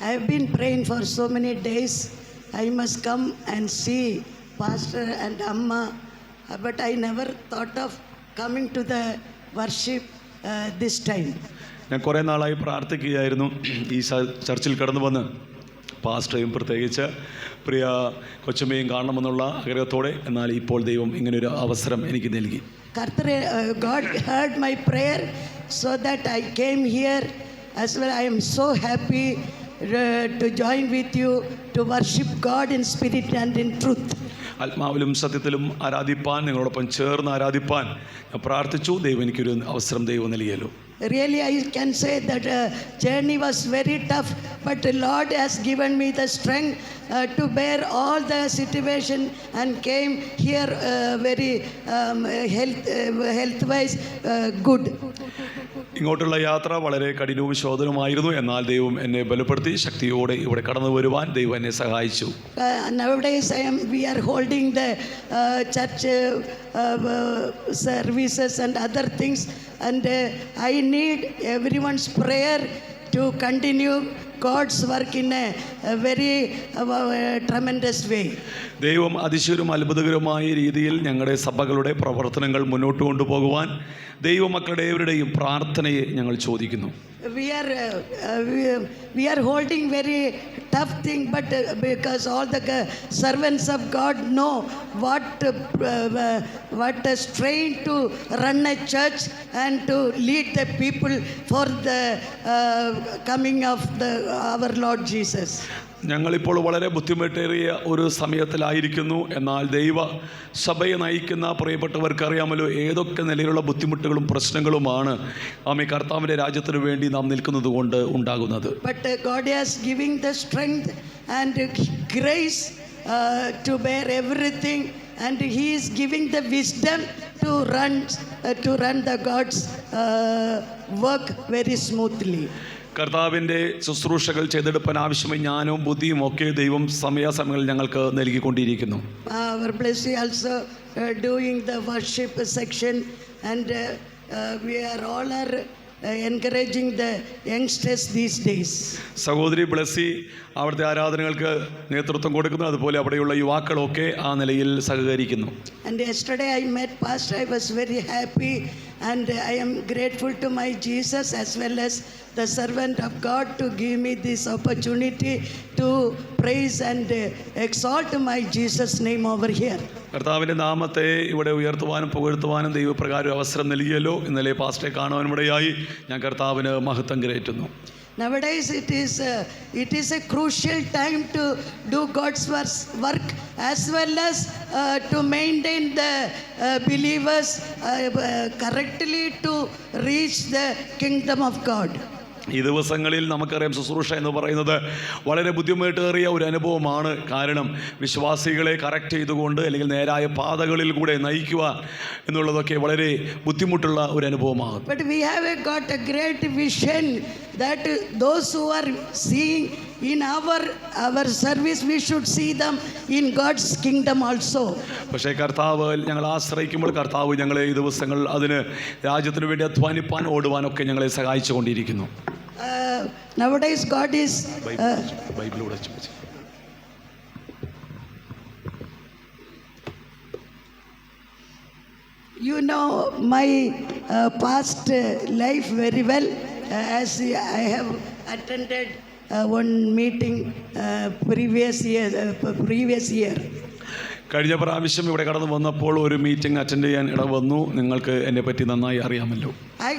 I have been praying for so many days. I must come and see Pastor and Amma, but I never thought of coming to the worship this time. ഞാൻ കുറേ നാളായി പ്രാർത്ഥിക്കുകയായിരുന്നു ഈ ചർച്ചിൽ കടന്നു വന്ന് പാസ്റ്ററേയും പ്രത്യേകിച്ച് പ്രിയ കൊച്ചമ്മയും കാണണമെന്നുള്ള ആഗ്രഹത്തോടെ. എന്നാൽ ഇപ്പോൾ ദൈവം ഇങ്ങനൊരു അവസരം എനിക്ക് നൽകി. God heard my prayer so that I came here as well. I am so happy to join with you to worship God in spirit and in truth. ആത്മാവിലും സത്യത്തിലും ആരാധിപ്പാൻ, നിങ്ങളോടൊപ്പം ചേർന്ന് ആരാധിപ്പാൻ പ്രാർത്ഥിച്ചു. ദൈവം എനിക്കൊരു അവസരം ദൈവം നൽകിയല്ലോ. Really, I can say that journey was very tough, but the Lord has given me the strength to bear all the situation and came here very health-wise good. ഇങ്ങോട്ടുള്ള യാത്ര വളരെ കഠിനവും ശോധനവുമായിരുന്നു. എന്നാൽ ദൈവം എന്നെ ബലപ്പെടുത്തി ശക്തിയോടെ ഇവിടെ കടന്നു വരുവാൻ ദൈവം എന്നെ സഹായിച്ചു. Nowadays we are holding the church services and other things, and I need everyone's prayer to continue God's work in a very tremendous way. ദൈവം അതിശയവും അത്ഭുതകരമായ രീതിയിൽ ഞങ്ങളുടെ സഭകളുടെ പ്രവർത്തനങ്ങൾ മുന്നോട്ട് കൊണ്ടുപോകുവാൻ ദൈവമക്കളുടെ ഏവരുടെയും പ്രാർത്ഥനയെ ഞങ്ങൾ ചോദിക്കുന്നു. We are holding very tough thing, but because all the servants of God know what a strain to run a church and to lead the people for the coming of our Lord Jesus. ഞങ്ങളിപ്പോൾ വളരെ ബുദ്ധിമുട്ടേറിയ ഒരു സമയത്തിലായിരിക്കുന്നു. എന്നാൽ ദൈവ സഭയെ നയിക്കുന്ന പ്രിയപ്പെട്ടവർക്ക് അറിയാമല്ലോ ഏതൊക്കെ നിലയിലുള്ള ബുദ്ധിമുട്ടുകളും പ്രശ്നങ്ങളുമാണ് ആമേ കർത്താവിൻ്റെ രാജ്യത്തിന് വേണ്ടി നാം നിൽക്കുന്നത് കൊണ്ട് ഉണ്ടാകുന്നത്. But God is giving the strength and grace to bear everything, and He is giving the wisdom to run the God's work very smoothly. കർത്താവിൻ്റെ ശുശ്രൂഷകൾ ചെയ്തെടുപ്പാൻ ആവശ്യമായി ജ്ഞാനവും ബുദ്ധിയും ഒക്കെ ദൈവം സമയാസമയങ്ങളിൽ ഞങ്ങൾക്ക് നൽകിക്കൊണ്ടിരിക്കുന്നു. Our blessing also doing the worship section, and we are all encouraging the youngsters these days. സഹോദരി ബ്ലസ്സി അവിടുത്തെ ആരാധനകൾക്ക് നേതൃത്വം കൊടുക്കുന്നു. അതുപോലെ അവിടെയുള്ള യുവാക്കളൊക്കെ ആ നിലയിൽ സഹകരിക്കുന്നു. And yesterday I met Pastor. I was very happy, and I am grateful to my Jesus as well as the servant of God to give me this opportunity to praise and exalt my Jesus name over here. കർത്താവിൻ്റെ നാമത്തെ ഇവിടെ ഉയർത്തുവാനും പുകഴ്ത്തുവാനും ദൈവപ്രകാരം അവസരം നൽകിയല്ലോ. ഇന്നലെ പാസ്റ്ററെ കാണുവാനുമിടയായി. ഞാൻ കർത്താവിന് മഹത്വം കരയറ്റുന്നു. Nowadays it is a crucial time to do God's work as well as to maintain the believers correctly to reach the kingdom of God. ഈ ദിവസങ്ങളിൽ നമുക്കറിയാം ശുശ്രൂഷ എന്ന് പറയുന്നത് വളരെ ബുദ്ധിമുട്ടേറിയ ഒരു അനുഭവമാണ്. കാരണം വിശ്വാസികളെ കറക്റ്റ് ചെയ്തുകൊണ്ട് അല്ലെങ്കിൽ നേരായ പാതകളിൽ കൂടെ നയിക്കുക എന്നുള്ളതൊക്കെ വളരെ ബുദ്ധിമുട്ടുള്ള ഒരു അനുഭവമാണ്. But we have got a great vision that those who are seeing in our service, we should see them in God's kingdom also. പക്ഷേ കർത്താവ് ഞങ്ങൾ ആശ്രയിക്കുമ്പോൾ കർത്താവ് ഞങ്ങളെ ഈ ദിവസങ്ങൾ അതിന് രാജ്യത്തിന് വേണ്ടി അധ്വാനിപ്പാൻ ഓടുവാനൊക്കെ ഞങ്ങളെ സഹായിച്ചു കൊണ്ടിരിക്കുന്നു. Nowadays God is you know my past life very well, as I have attended one meeting previous year. കഴിഞ്ഞ പ്രാവശ്യം ഇവിടെ കടന്നു വന്നപ്പോൾ ഒരു മീറ്റിംഗ് അറ്റൻഡ് ചെയ്യാൻ ഇടവന്നു. നിങ്ങൾക്ക് എന്നെ പറ്റി നന്നായി അറിയാമല്ലോ. I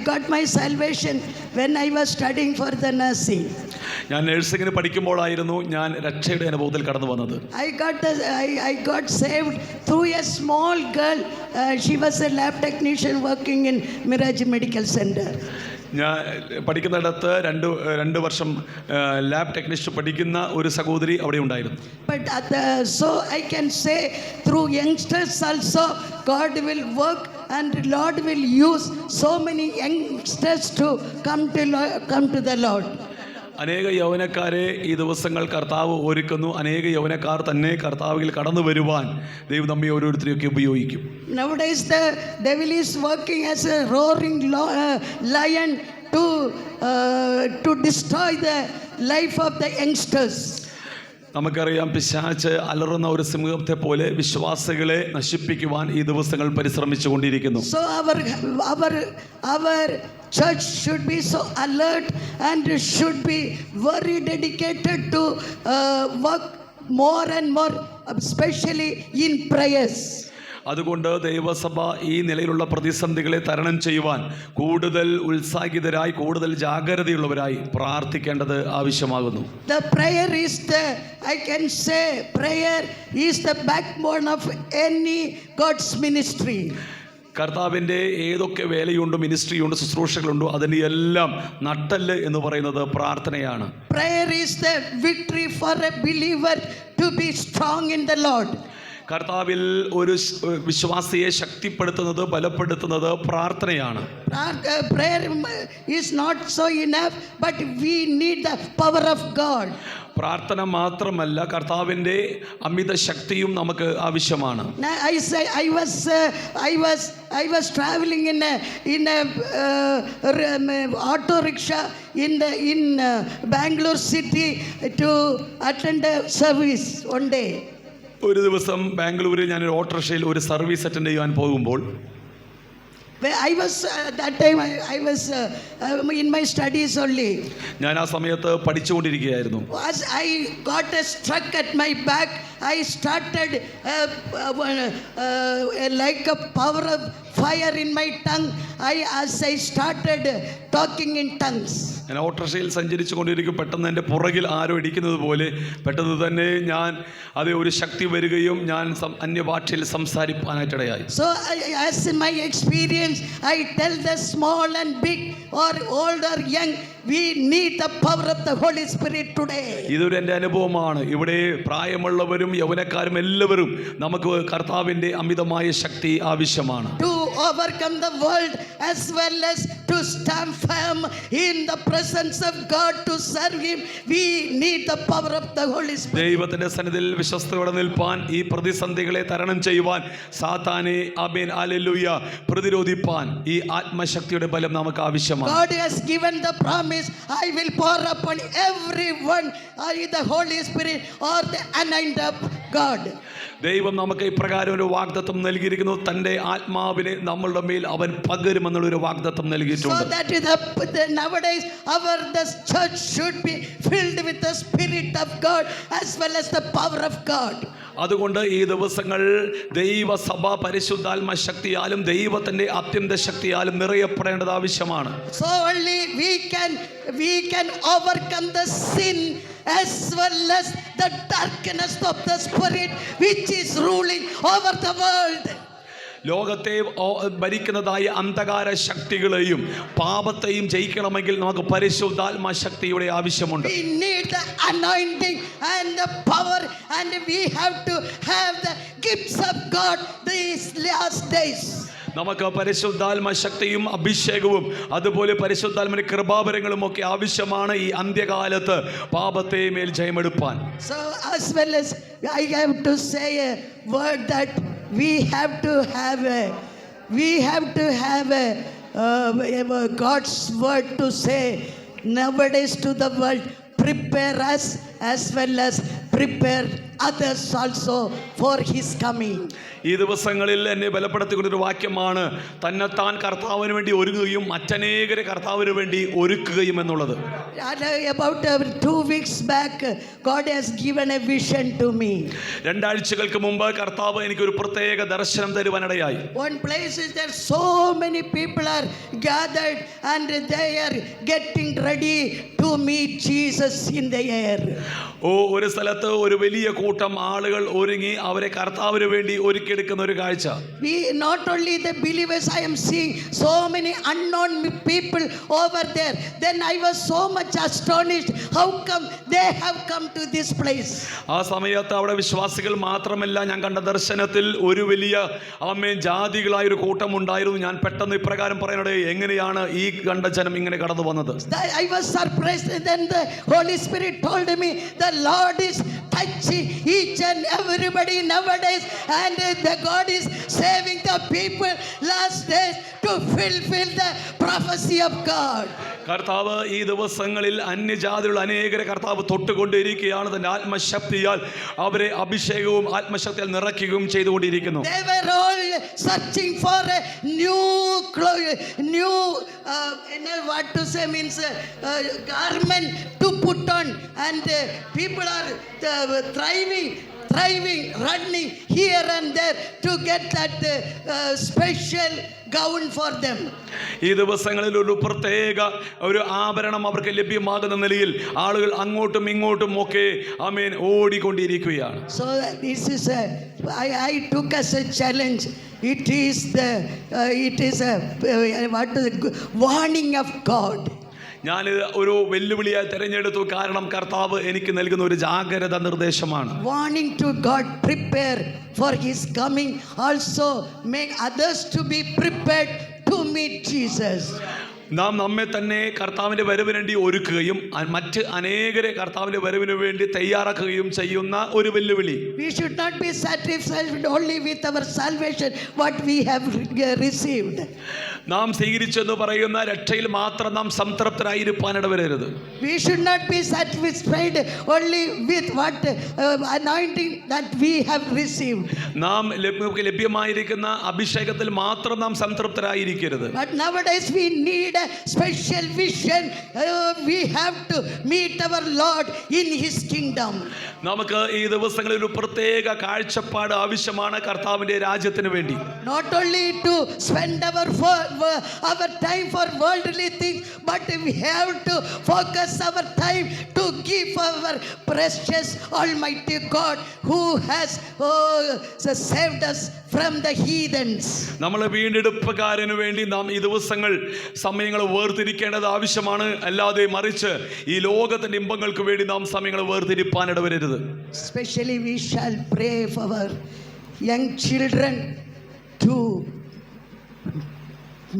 got my salvation when I was studying for the nursing. ഞാൻ നഴ്സിംഗിന് പഠിക്കുമ്പോഴായിരുന്നു ഞാൻ രക്ഷയുടെ അനുഭവത്തിൽ കടന്നു വന്നത്. I got saved through a small girl. She was a lab technician working in Mirage Medical Center. ഞാൻ പഠിക്കുന്നിടത്ത് രണ്ട് വർഷം ലാബ് ടെക്നീഷ്യൻ പഠിക്കുന്ന ഒരു സഹോദരി അവിടെ ഉണ്ടായിരുന്നു. But so I can say through youngsters also God will work, and Lord will use so many youngsters to come to the Lord. അനേക യൗവനക്കാരെ ഈ ദിവസങ്ങൾ കർത്താവ് ഒരുക്കുന്നു. അനേക യൗവനക്കാർ തന്നെ കർത്താവിൽ കടന്നു വരുവാൻ ദൈവം നമ്മെ ഓരോരുത്തരെയൊക്കെ ഉപയോഗിക്കും. Nowadays the devil is working as a roaring lion to destroy the life of the youngsters. നമുക്കറിയാം, പിശാച് അലറുന്ന ഒരു സിംഹത്തെ പോലെ വിശ്വാസികളെ നശിപ്പിക്കുവാൻ ഈ ദിവസങ്ങൾ പരിശ്രമിച്ചു കൊണ്ടിരിക്കുന്നു. So our church should be so alert and should be very dedicated to work more and more, especially in prayers. അതുകൊണ്ട് ദൈവസഭ ഈ നിലയിലുള്ള പ്രതിസന്ധികളെ തരണം ചെയ്യുവാൻ കൂടുതൽ ഉത്സാഹിതരായി, കൂടുതൽ ജാഗ്രതയുള്ളവരായി പ്രാർത്ഥിക്കേണ്ടത് ആവശ്യമാകുന്നു. The prayer is I can say prayer is the backbone of any God's ministry. കർത്താവിൻ്റെ ഏതൊക്കെ വേലയുണ്ട്, മിനിസ്ട്രിയുണ്ട്, ശുശ്രൂഷകളുണ്ടോ അതിൻ്റെ എല്ലാം നട്ടെല്ല് എന്ന് പറയുന്നത് പ്രാർത്ഥനയാണ്. Prayer is the victory for a believer to be strong in the Lord. കർത്താവിൽ ഒരു വിശ്വാസിയെ ശക്തിപ്പെടുത്തുന്നത്, ബലപ്പെടുത്തുന്നത് പ്രാർത്ഥനയാണ്. Prayer is not so enough, but we need the power of God. പ്രാർത്ഥന മാത്രമല്ല, കർത്താവിൻ്റെ അമിത ശക്തിയും നമുക്ക് ആവശ്യമാണ്. I was traveling in a auto rickshaw in Bangalore city to attend a service one day. ഒരു ദിവസം ബാംഗ്ലൂരിൽ ഞാനൊരു ഓട്ടോറിക്ഷയിൽ ഒരു സർവീസ് അറ്റൻഡ് ചെയ്യാൻ പോകുമ്പോൾ I was that time I was in my studies only. ഞാൻ ആ സമയത്ത് പഠിച്ചുകൊണ്ടിരിക്കുകയായിരുന്നു. As I got a struck at my back, I started like a power of fire in my tongue. As I started talking in tongues. ഞാൻ ഓട്ടോറിക്ഷയിൽ സഞ്ചരിച്ചു കൊണ്ടിരിക്കും, പെട്ടെന്ന് എൻ്റെ പുറകിൽ ആരോ ഇടിക്കുന്നത് പോലെ പെട്ടെന്ന് തന്നെ ഞാൻ അതേ ഒരു ശക്തി വരികയും ഞാൻ അന്യഭാഷയിൽ സംസാരിക്കാനായിട്ടിടയായി. So as in my experience, I tell the small and big or old or young, we need the power of the Holy Spirit today. ഇതൊരു എൻ്റെ അനുഭവമാണ്. ഇവിടെ പ്രായമുള്ളവരും യൗവനക്കാരും എല്ലാവരും നമുക്ക് കർത്താവിൻ്റെ അമിതമായ ശക്തി ആവശ്യമാണ്. To overcome the world as well as to stand firm in the presence of God to serve Him, we need the power of the Holy Spirit. ദൈവത്തിന്റെ സന്നിധിയിൽ വിശ്വസ്തയോടെ നിൽപ്പാൻ, ഈ പ്രതിസന്ധികളെ തരണം ചെയ്യുവാൻ, സാത്താനെ ആമേൻ ഹല്ലേലൂയ പ്രതിരോധിപ്പാൻ ഈ ആത്മശക്തിയുടെ ബലം നമുക്ക് ആവശ്യമാണ്. God has given the promise, I will pour upon everyone the Holy Spirit or the anointing of God. ദൈവം നമുക്ക് ഇപ്രകാരം ഒരു വാഗ്ദത്തം നൽകിയിരിക്കുന്നു. തൻ്റെ ആത്മാവിനെ നമ്മളുടെ മേൽ അവൻ പകരുമെന്നുള്ളൊരു വാഗ്ദത്തം നൽകിയിട്ടുണ്ട്. So that nowadays the church should be filled with the Spirit of God as well as the power of God. അതുകൊണ്ട് ഈ ദിവസങ്ങൾ ദൈവസഭ പരിശുദ്ധാത്മ ശക്തിയാലും ദൈവത്തിൻ്റെ അത്യന്ത ശക്തിയാലും നിറയപ്പെടേണ്ടത് ആവശ്യമാണ്. So only we can overcome the sin as well as the darkness of the spirit which is ruling over the world. ലോകത്തെ ഭരിക്കുന്നതായ അന്ധകാര ശക്തികളെയും പാപത്തെയും ജയിക്കണമെങ്കിൽ നമുക്ക് പരിശുദ്ധാത്മ ശക്തിയുടെ ആവശ്യമുണ്ട്. We need the anointing and the power, and we have to have the gifts of God these last days. നമുക്ക് പരിശുദ്ധാത്മ ശക്തിയും അഭിഷേകവും അതുപോലെ പരിശുദ്ധാത്മന്റെ കൃപാവരങ്ങളും ഒക്കെ ആവശ്യമാണ് ഈ അന്ത്യകാലത്ത് പാപത്തെ മേൽ ജയമെടുപ്പാൻ. So as well as I have to say a word that we have to have a God's word to say nowadays to the world. Prepare us as well as prepare others also for His coming. ഈ ദിവസങ്ങളിൽ എന്നെ ബലപ്പെടുത്തിക്കൊണ്ടൊരു വാക്യമാണ്, തന്നെത്താൻ കർത്താവിന് വേണ്ടി ഒരുങ്ങുകയും മറ്റനേകരെ കർത്താവിന് വേണ്ടി ഒരുക്കുകയും എന്നുള്ളത്. About 2 weeks back, God has given a vision to me. 2 ആഴ്ചകൾക്ക് മുമ്പ് കർത്താവ് എനിക്കൊരു പ്രത്യേക ദർശനം തരുവാനിടയായി. One place is there, so many people are gathered and they are getting ready to meet Jesus in the air. ഒരു സ്ഥലത്ത് ഒരു വലിയ കൂട്ടം ആളുകൾ ഒരുങ്ങി അവരെ കർത്താവിന് വേണ്ടി ഒരുക്കിയെടുക്കുന്ന ഒരു കാഴ്ച. We not only the believers, I am seeing so many unknown people over there. Then I was so much astonished, how come they have come to this place? ആ സമയത്ത് അവിടെ വിശ്വാസികൾ മാത്രമല്ല, ഞാൻ കണ്ട ദർശനത്തിൽ ഒരു വലിയ ജാതികളായ ഒരു കൂട്ടം ഉണ്ടായിരുന്നു. ഞാൻ പെട്ടെന്ന് ഇപ്രകാരം പറയുന്നത്, എങ്ങനെയാണ് ഈ കണ്ട ജനം ഇങ്ങനെ കടന്നു വന്നത്? I was surprised. Then the Holy Spirit told me the Lord is touching each and everybody nowadays, and the God is saving the people last days to fulfill the prophecy of God. കർത്താവ് ഈ ദിവസങ്ങളിൽ അന്യജാതിയുള്ള അനേകരെ കർത്താവ് തൊട്ടുകൊണ്ടിരിക്കുകയാണ്. തന്റെ ആത്മശക്തിയാൽ അവരെ അഭിഷേകവും ആത്മശക്തിയാൽ നിറയ്ക്കുകയും ചെയ്തുകൊണ്ടിരിക്കുന്നു. They were all searching for a new what to say means garment to put on, and people are thriving, running here and there to get that special gown for them. ഈ ദിവസങ്ങളിൽ ഒരു പ്രത്യേക ഒരു ആഭരണം അവർക്ക് ലഭ്യമാകുന്ന നിലയിൽ ആളുകൾ അങ്ങോട്ടും ഇങ്ങോട്ടും ഒക്കെ ആമേൻ ഓടിക്കൊണ്ടിരിക്കുകയാണ്. So this is I took as a challenge. It is warning of God. ഞാനിത് ഒരു വെല്ലുവിളിയായി തിരഞ്ഞെടുത്തു. കാരണം കർത്താവ് എനിക്ക് നൽകുന്ന ഒരു ജാഗ്രത നിർദ്ദേശമാണ്. Warning to God, prepare for his coming. Also make others to be prepared to meet Jesus. നാം നമ്മെ തന്നെ കർത്താവിൻ്റെ വരവിന് വേണ്ടി ഒരുക്കുകയും മറ്റ് അനേകരെ കർത്താവിൻ്റെ വരവിന് വേണ്ടി തയ്യാറാക്കുകയും ചെയ്യുന്ന ഒരു വെല്ലുവിളി. We should not be satisfied only with our salvation, what we have received. നാം സ്വീകരിച്ചെന്ന് പറയുന്ന രക്ഷയിൽ മാത്രം നാം സംതൃപ്തരായിരിക്കാൻ ഇടവരരുത്. We should not be satisfied only with what anointing that we have received. നാം ലഭ്യമായിരിക്കുന്ന അഭിഷേകത്തിൽ മാത്രം നാം സംതൃപ്തരായിരിക്കരുത്. But nowadays we need a special vision. We have to meet our Lord in his kingdom. നമുക്ക് ഈ ദിവസങ്ങളിൽ ഒരു പ്രത്യേക കാഴ്ചപ്പാട് ആവശ്യമാണ് കർത്താവിൻ്റെ രാജ്യത്തിന് വേണ്ടി. Not only to spend our time for worldly things, but we have to focus our time to give our precious Almighty God who has saved us from the heathens. നമ്മളെ വീണ്ടെടുപ്പുകാരന് വേണ്ടി നാം ഈ ദിവസങ്ങൾ സമയങ്ങൾ വേർതിരിക്കേണ്ടത് ആവശ്യമാണ്. അല്ലാതെ മറിച്ച് ഈ ലോകത്തിന്റെ ഇമ്പങ്ങൾക്ക് വേണ്ടി നാം സമയങ്ങൾ വേർതിരിപ്പാൻ ഇടവരരുത്. Especially we shall pray for our young children to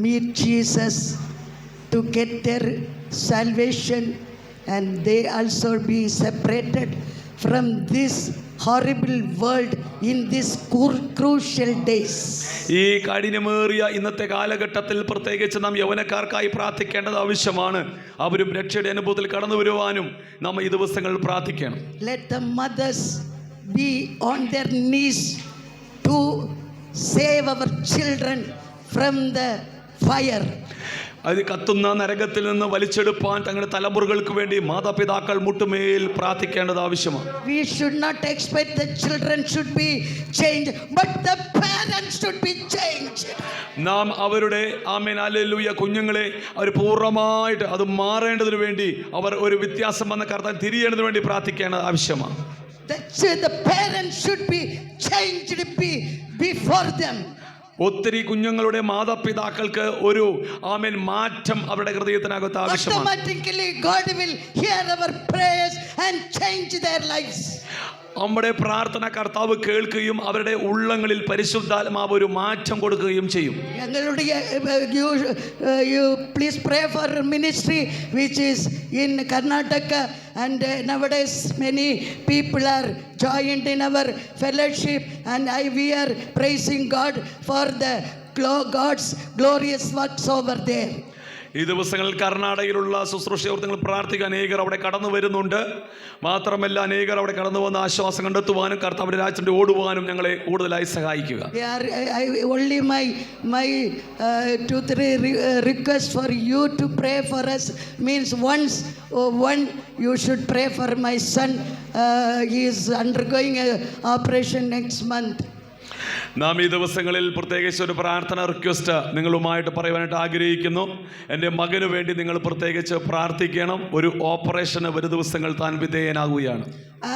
meet Jesus, to get their salvation, and they also be separated from this horrible world in this crucial days. ഈ കഠിനമേറിയ ഇന്നത്തെ കാലഘട്ടത്തിൽ പ്രത്യേകിച്ച് നാം യൗവനക്കാർക്കായി പ്രാർത്ഥിക്കേണ്ടത് ആവശ്യമാണ്. അവരും രക്ഷയുടെ അനുഭവത്തിൽ കടന്നു വരുവാനും നാം ഈ ദിവസങ്ങളിൽ പ്രാർത്ഥിക്കണം. Let the mothers be on their knees to save our children from the fire. അത് കത്തുന്ന നരകത്തിൽ നിന്ന് വലിച്ചെടുപ്പാൻ തങ്ങളുടെ തലമുറകൾക്ക് വേണ്ടി മാതാപിതാക്കൾ മുട്ടുമേൽ പ്രാർത്ഥിക്കേണ്ടത് ആവശ്യമാണ്. We should not expect the children should be changed, but the parents should be changed. നാം അവരുടെ ആമേൻ ഹല്ലേലൂയ കുഞ്ഞുങ്ങളെ അവർ പൂർണ്ണമായിട്ട് അത് മാറേണ്ടതിന് വേണ്ടി അവർ ഒരു വ്യത്യാസം വന്ന കർത്താൻ തിരിയേണ്ടതിന് വേണ്ടി പ്രാർത്ഥിക്കേണ്ടത് ആവശ്യമാണ്. The parents should be changed before them. ഒത്തിരി കുഞ്ഞുങ്ങളുടെ മാതാപിതാക്കൾക്ക് ഒരു ആമേൻ മാറ്റം അവരുടെ ഹൃദയത്തിനകത്ത് ആവശ്യമാണ്. Automatically God will hear our prayers and change their lives. നമ്മുടെ പ്രാർത്ഥന കർത്താവ് കേൾക്കുകയും അവരുടെ ഉള്ളങ്ങളിൽ പരിശുദ്ധാത്മാവ് ഒരു മാറ്റം കൊടുക്കുകയും ചെയ്യും. You please pray for ministry which is in Karnataka, and nowadays many people are joined in our fellowship, and we are praising God for the God's glorious works over there. ഈ ദിവസങ്ങളിൽ കർണാടകയിലുള്ള ശുശ്രൂഷകൾ പ്രാർത്ഥിക്കാൻ അനേകർ അവിടെ കടന്നു വരുന്നുണ്ട്. മാത്രമല്ല അനേകർ അവിടെ കടന്നു വന്ന ആശ്വാസം കണ്ടെത്തുവാനും കർത്താവിന്റെ രാജ്യത്തിന്റെ ഓടുവാനും ഞങ്ങളെ കൂടുതലായി സഹായിക്കുക. Only my 2-3 request for you to pray for us means one you should pray for my son. He is undergoing a operation next month. നാം ഈ ദിവസങ്ങളിൽ പ്രത്യേകിച്ച് ഒരു പ്രാർത്ഥന റിക്വസ്റ്റ് നിങ്ങളുമായിട്ട് പറയുവാനായിട്ട് ആഗ്രഹിക്കുന്നു. എൻ്റെ മകന് വേണ്ടി നിങ്ങൾ പ്രത്യേകിച്ച് പ്രാർത്ഥിക്കണം. ഒരു ഓപ്പറേഷന് ഒരു ദിവസങ്ങൾ താൻ വിധേയനാകുകയാണ്.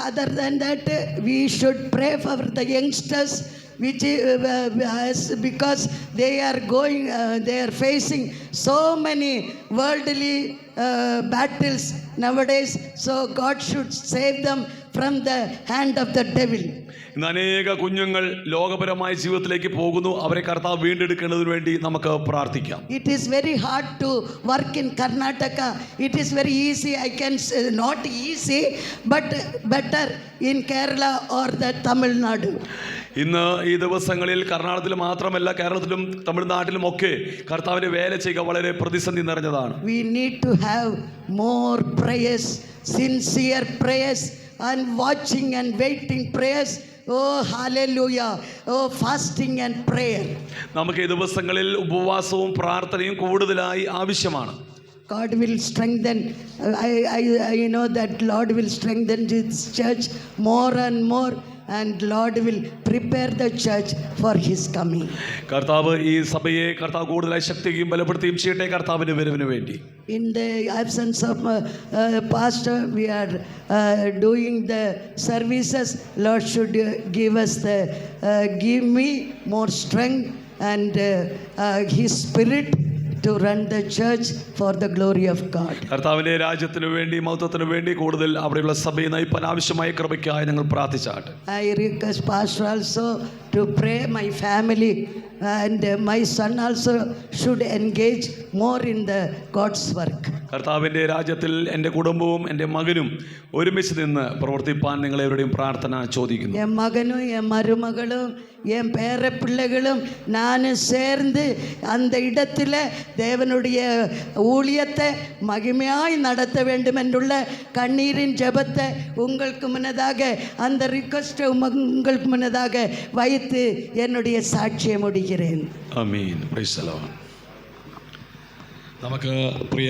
Other than that, we should pray for the youngsters, which because they are facing so many worldly battles nowadays, so God should save them from the hand of the devil. ഇന്ന് അനേക കുഞ്ഞുങ്ങൾ ലോകപരമായ ജീവിതത്തിലേക്ക് പോകുന്നു. അവരെ കർത്താവ് വീണ്ടെടുക്കുന്നതിന് വേണ്ടി നമുക്ക് പ്രാർത്ഥിക്കാം. It is very hard to work in Karnataka. It is very easy. I can say not easy, but better in Kerala or the Tamil Nadu. ഇന്ന് ഈ ദിവസങ്ങളിൽ കർണാടകത്തിൽ മാത്രമല്ല കേരളത്തിലും തമിഴ്നാട്ടിലും ഒക്കെ കർത്താവിൻ്റെ വേല ചെയ്യുക വളരെ പ്രതിസന്ധി നിറഞ്ഞതാണ്. We need to have more prayers, sincere prayers, and watching and waiting prayers. Oh, hallelujah. Oh, fasting and prayer. നമുക്ക് ഈ ദിവസങ്ങളിൽ ഉപവാസവും പ്രാർത്ഥനയും കൂടുതലായി ആവശ്യമാണ്. God will strengthen. I know that Lord will strengthen His church more and more, and Lord will prepare the church for His coming. കർത്താവ് ഈ സഭയെ കർത്താവ് കൂടുതലായി ശക്തിയും ബലപ്പെടുത്തുകയും ചെയ്യട്ടെ കർത്താവിൻ്റെ വരവിന് വേണ്ടി. In the absence of pastor, we are doing the services. Lord should give us give me more strength and His Spirit to run the church for the glory of God. കർത്താവിൻ്റെ രാജ്യത്തിനു വേണ്ടി മഹത്വത്തിനു വേണ്ടി കൂടുതൽ അവിടെയുള്ള സഭയെ നയിപ്പാൻ ആവശ്യമായ കൃപയ്ക്കായി ഞങ്ങൾ പ്രാർത്ഥിച്ചാട്ടെ. I request pastor also to pray my family, and my son also should engage more in the God's work. കർത്താവിൻ്റെ രാജ്യത്തിൽ എൻ്റെ കുടുംബവും എൻ്റെ മകനും ഒരുമിച്ച് നിന്ന് പ്രവർത്തിപ്പാൻ നിങ്ങളെവരുടെയും പ്രാർത്ഥന ചോദിക്കുന്നു. என் மகனும் என் மருமகளும் என் பேர பிள்ளைகளும் நானும் சேர்ந்து அந்த இடத்துல தேவனுடைய ஊழியத்தை மகிமையாய் நடத்த வேண்டும் என்றுள்ள கண்ணீரின் ஜெபத்தை உங்களுக்கு முன்னதாக அந்த ரிக்வெஸ்ட்டை உங்களுக்கு முன்னதாக வைத்து என்னுடைய சாட்சியை முடிக்கிறேன். ആമീൻ. Praise the Lord. നമുക്ക് പ്രിയ